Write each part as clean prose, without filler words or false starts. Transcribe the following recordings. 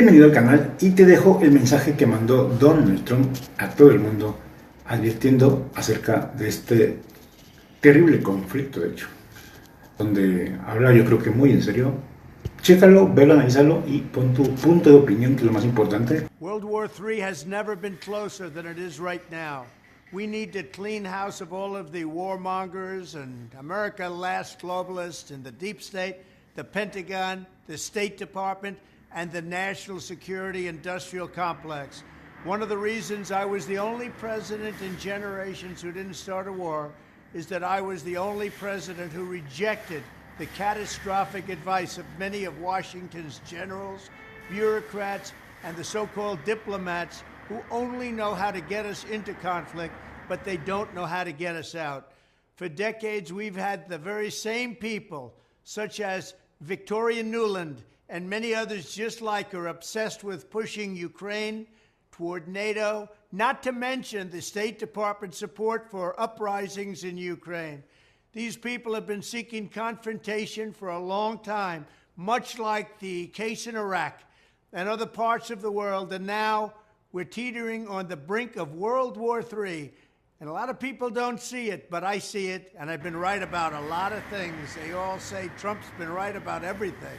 Bienvenido al canal y te dejo el mensaje que mandó Donald Trump a todo el mundo advirtiendo acerca de este terrible conflicto, de hecho, donde habla yo creo que muy en serio. Chécalo, velo, analízalo y pon tu punto de opinión, que es lo más importante. World War III has never been closer than it is right now. We need to clean house of all of the warmongers and America last globalists in the deep state, the Pentagon, the State Department, and the national security industrial complex. One of the reasons I was the only president in generations who didn't start a war is that I was the only president who rejected the catastrophic advice of many of Washington's generals, bureaucrats, and the so-called diplomats who only know how to get us into conflict, but they don't know how to get us out. For decades, we've had the very same people, such as Victoria Nuland and many others just like her, obsessed with pushing Ukraine toward NATO, not to mention the State Department support for uprisings in Ukraine. These people have been seeking confrontation for a long time, much like the case in Iraq and other parts of the world, and now we're teetering on the brink of World War III. And a lot of people don't see it, but I see it, and I've been right about a lot of things. They all say Trump's been right about everything.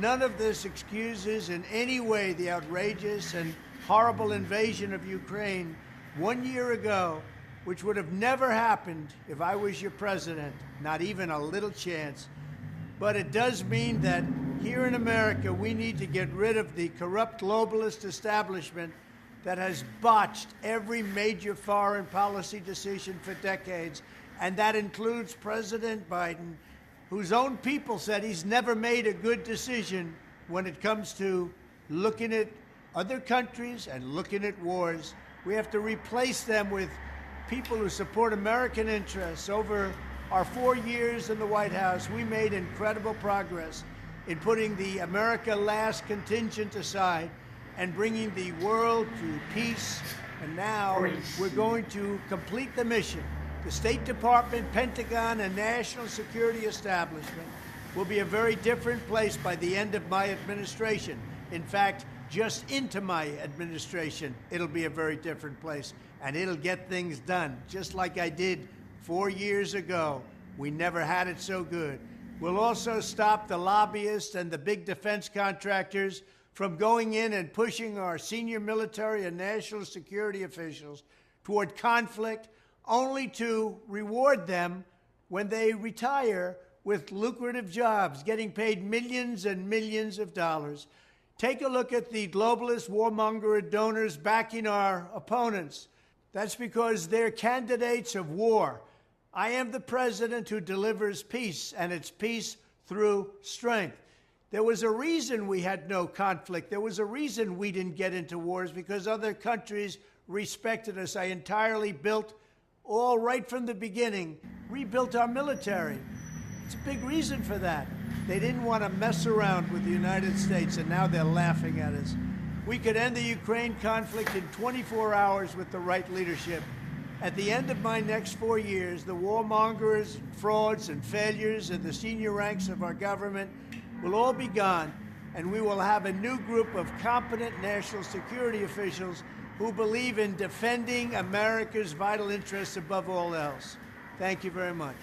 None of this excuses in any way the outrageous and horrible invasion of Ukraine 1 year ago, which would have never happened if I was your president, not even a little chance. But it does mean that here in America, we need to get rid of the corrupt globalist establishment that has botched every major foreign policy decision for decades, and that includes President Biden, whose own people said he's never made a good decision when it comes to looking at other countries and looking at wars. We have to replace them with people who support American interests. Over our 4 years in the White House, we made incredible progress in putting the America Last contingent aside and bringing the world to peace. And now we're going to complete the mission. The State Department, Pentagon, and national security establishment will be a very different place by the end of my administration. In fact, just into my administration, it'll be a very different place, and it'll get things done, just like I did 4 years ago. We never had it so good. We'll also stop the lobbyists and the big defense contractors from going in and pushing our senior military and national security officials toward conflict, only to reward them when they retire with lucrative jobs, getting paid millions and millions of dollars. Take a look at the globalist warmonger donors backing our opponents. That's because they're candidates of war. I am the president who delivers peace, and it's peace through strength. There was a reason we had no conflict. There was a reason we didn't get into wars, because other countries respected us. I entirely built, all right from the beginning, rebuilt our military. It's a big reason for that. They didn't want to mess around with the United States, and now they're laughing at us. We could end the Ukraine conflict in 24 hours with the right leadership. At the end of my next 4 years, the warmongers, frauds, and failures in the senior ranks of our government will all be gone, and we will have a new group of competent national security officials who believe in defending America's vital interests above all else. Thank you very much.